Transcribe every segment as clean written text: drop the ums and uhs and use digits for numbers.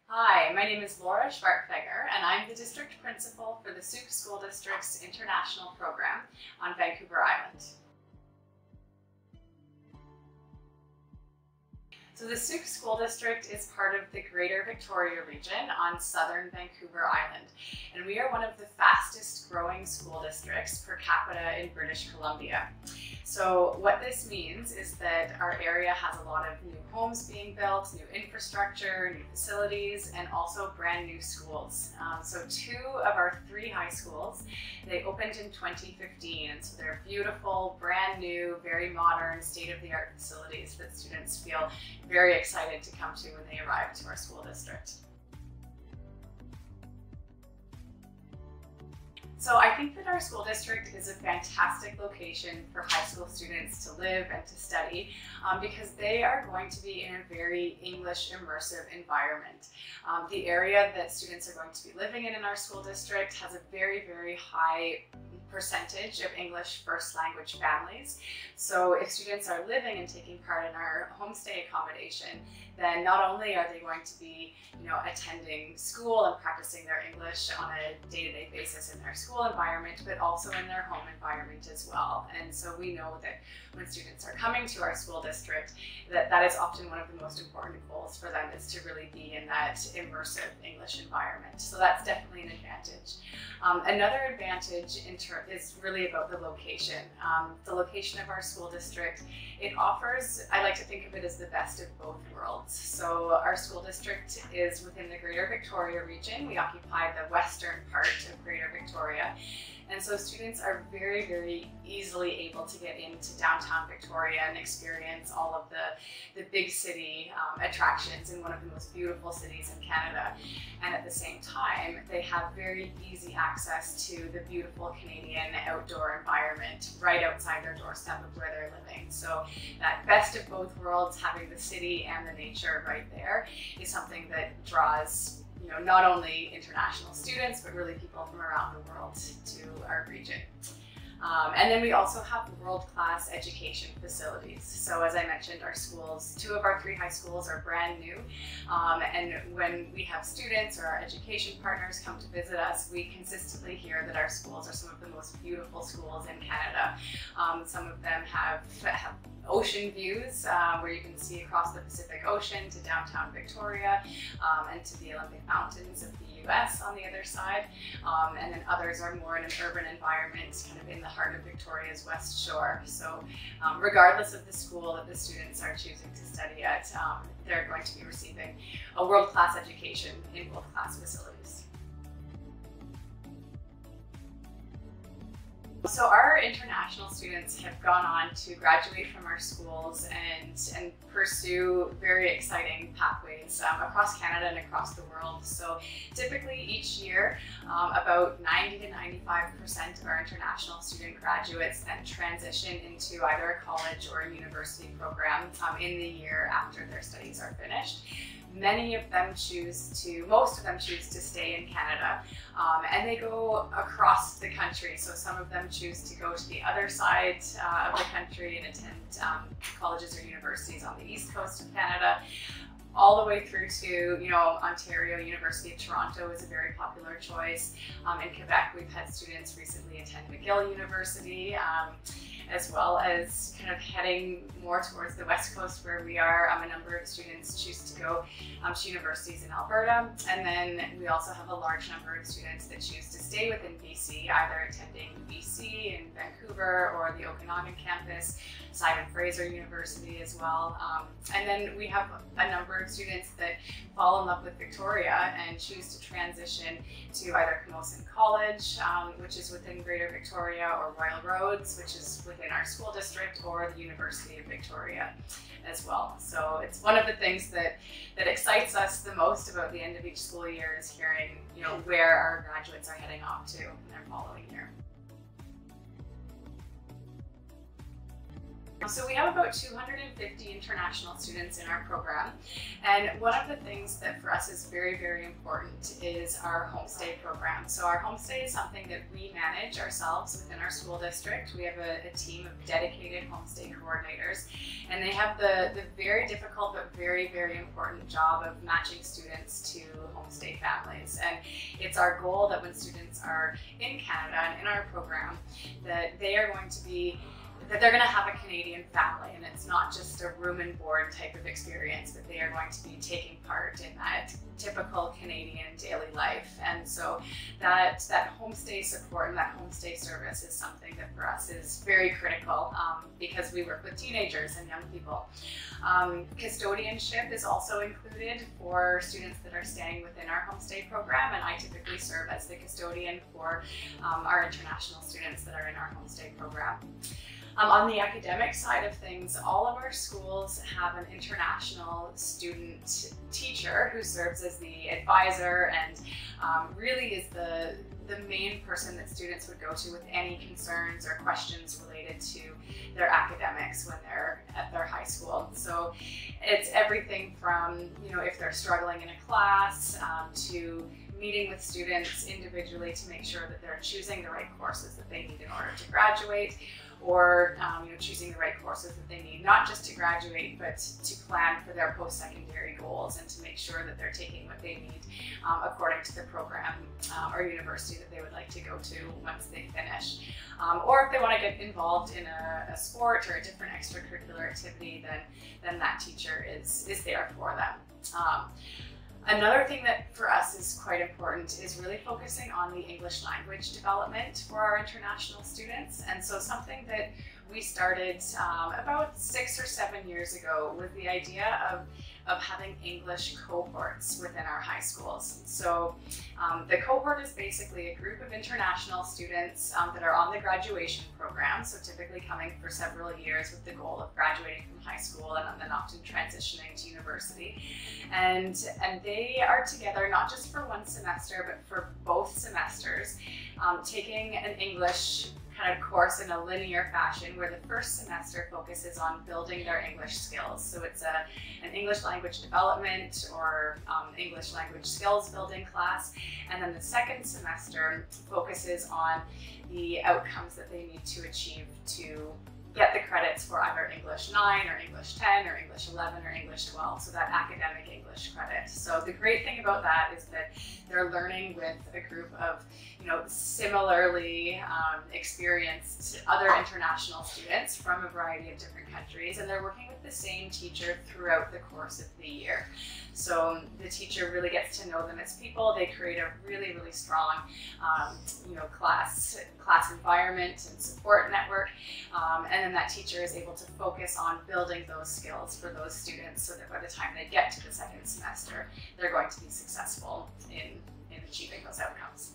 Hi, my name is Laura Schwartfeger, and I'm the District Principal for the Sooke School District's International Program on Vancouver Island. So the Sooke School District is part of the Greater Victoria region on southern Vancouver Island, and we are one of the fastest growing school districts per capita in British Columbia. So what this means is that our area has a lot of new homes being built, new infrastructure, new facilities, and also brand new schools. So 2 of our 3 high schools, they opened in 2015, and so they're beautiful, brand new, very modern, state-of-the-art facilities that students feel very excited to come to when they arrive to our school district. So I think that our school district is a fantastic location for high school students to live and to study because they are going to be in a very English immersive environment. The area that students are going to be living in our school district has a very, very high percentage of English first language families. So if students are living and taking part in our homestay accommodation, then not only are they going to be, attending school and practicing their English on a day-to-day basis in their school environment, but also in their home environment as well. And so we know that when students are coming to our school district, that is often one of the most important goals for them, is to really be in that immersive English environment. So that's definitely an advantage. Another advantage is really about the location. The location of our school district, it offers, I like to think of it as the best of both worlds. So our school district is within the Greater Victoria region. We occupy the western part of Greater Victoria. And so students are very, very easily able to get into downtown Victoria and experience all of the big city attractions in one of the most beautiful cities in Canada. And at the same time, they have very easy access to the beautiful Canadian outdoor environment right outside their doorstep of where they're living. So that best of both worlds, having the city and the nature right there, is something that draws not only international students, but really people from around the world to our region. And then we also have world-class education facilities. So as I mentioned, our schools, 2 of our 3 high schools are brand new. And when we have students or our education partners come to visit us, we consistently hear that our schools are some of the most beautiful schools in Canada. Some of them have ocean views where you can see across the Pacific Ocean to downtown Victoria and to the Olympic Mountains of the US on the other side. And then others are more in an urban environment, kind of in the heart of Victoria's West Shore. So regardless of the school that the students are choosing to study at, they're going to be receiving a world-class education in world-class facilities. So our international students have gone on to graduate from our schools and pursue very exciting pathways across Canada and across the world. So typically each year, about 90 to 95% of our international student graduates then transition into either a college or a university program in the year after their studies are finished. Most of them choose to stay in Canada, and they go across the country. So some of them choose to go to the other side of the country and attend colleges or universities on the east coast of Canada, all the way through to, Ontario. University of Toronto is a very popular choice. In Quebec, we've had students recently attend McGill University, as well as kind of heading more towards the west coast where we are. A number of students choose to go to universities in Alberta, and then we also have a large number of students that choose to stay within BC, either attending BC in Vancouver or the Okanagan campus, Simon Fraser University as well. And then we have a number of students that fall in love with Victoria and choose to transition to either Camosun College, which is within Greater Victoria, or Royal Roads, which is within our school district, or the University of Victoria as well. So it's one of the things that excites us the most about the end of each school year, is hearing where our graduates are heading off to in their following year. So we have about 250 international students in our program, and one of the things that for us is very, very important is our homestay program. So our homestay is something that we manage ourselves within our school district. We have a team of dedicated homestay coordinators, and they have the very difficult but very, very important job of matching students to homestay families. And it's our goal that when students are in Canada and in our program, that they are going to be they're going to have a Canadian family, and it's not just a room and board type of experience, but they are going to be taking part in that typical Canadian daily life. And so that homestay support and that homestay service is something that for us is very critical because we work with teenagers and young people. Custodianship is also included for students that are staying within our homestay program, and I typically serve as the custodian for our international students that are in our homestay program. On the academic side of things, all of our schools have an international student teacher who serves as the advisor and really is the main person that students would go to with any concerns or questions related to their academics when they're at their high school. So it's everything from, if they're struggling in a class, to meeting with students individually to make sure that they're choosing the right courses that they need in order to graduate, or choosing the right courses that they need, not just to graduate, but to plan for their post-secondary goals and to make sure that they're taking what they need according to the program or university that they would like to go to once they finish. Or if they want to get involved in a sport or a different extracurricular activity, then that teacher is there for them. Another thing that for us is quite important is really focusing on the English language development for our international students. And so something that we started about 6 or 7 years ago was the idea of having English cohorts within our high schools. So the cohort is basically a group of international students that are on the graduation program, so typically coming for several years with the goal of graduating from high school and then often transitioning to university. And they are together not just for one semester, but for both semesters, taking an English kind of course in a linear fashion, where the first semester focuses on building their English skills. So it's an English language development or English language skills building class. And then the second semester focuses on the outcomes that they need to achieve to get the credits for either English 9 or English 10 or English 11 or English 12, so that academic English credit. So the great thing about that is that they're learning with a group of similarly experienced other international students from a variety of different countries, and they're working with the same teacher throughout the course of the year. So the teacher really gets to know them as people. They create a really, really strong class environment and support network, and then that teacher is able to focus on building those skills for those students so that by the time they get to the second semester, they're going to be successful in achieving those outcomes.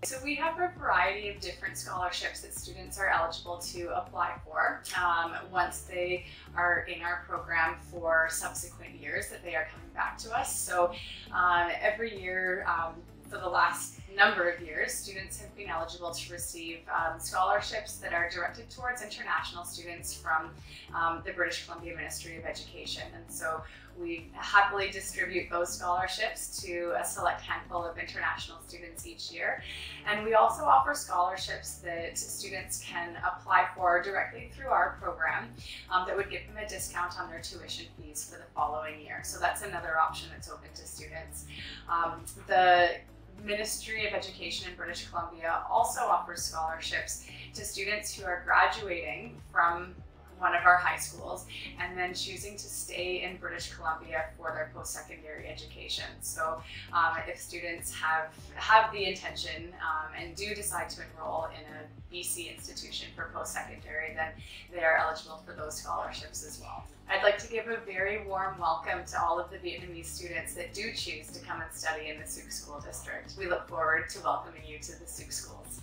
So we have a variety of different scholarships that students are eligible to apply for once they are in our program for subsequent years that they are coming back to us. So every year for the last number of years, students have been eligible to receive scholarships that are directed towards international students from the British Columbia Ministry of Education. And so we happily distribute those scholarships to a select handful of international students each year. And we also offer scholarships that students can apply for directly through our program that would give them a discount on their tuition fees for the following year. So that's another option that's open to students. The Ministry of Education in British Columbia also offers scholarships to students who are graduating from one of our high schools and then choosing to stay in British Columbia for their post-secondary education. So if students have the intention and do decide to enroll in a BC institution for post-secondary, then they are eligible for those scholarships as well. I'd like to give a very warm welcome to all of the Vietnamese students that do choose to come and study in the Sooke School District. We look forward to welcoming you to the Sooke Schools.